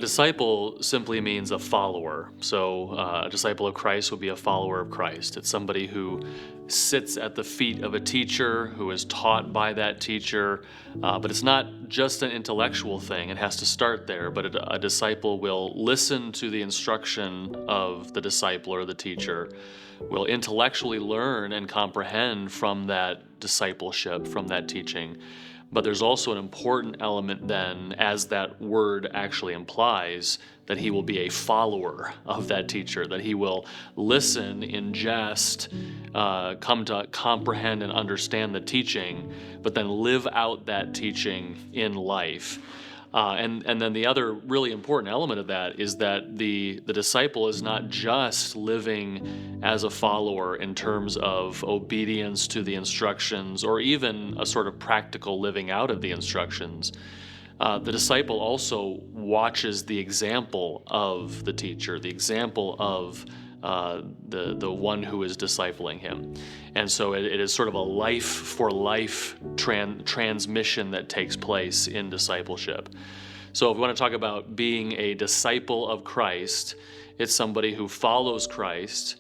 A disciple simply means a follower. So, a disciple of Christ would be a follower of Christ. It's somebody who sits at the feet of a teacher, who is taught by that teacher. But it's not just an intellectual thing, it has to start there. But a disciple will listen to the instruction of the disciple or the teacher, will intellectually learn and comprehend from that discipleship, from that teaching. But there's also an important element then, as that word actually implies, that he will be a follower of that teacher, that he will listen, ingest, come to comprehend and understand the teaching, but then live out that teaching in life. And then the other really important element of that is that the disciple is not just living as a follower in terms of obedience to the instructions or even a sort of practical living out of the instructions. The disciple also watches the example of the teacher, the example of the one who is discipling him. And so it is sort of a life for life transmission that takes place in discipleship. So if we want to talk about being a disciple of Christ, it's somebody who follows Christ,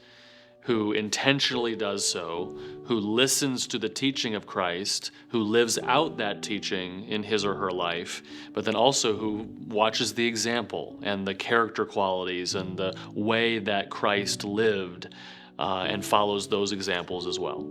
who intentionally does so, who listens to the teaching of Christ, who lives out that teaching in his or her life, but then also who watches the example and the character qualities and the way that Christ lived, and follows those examples as well.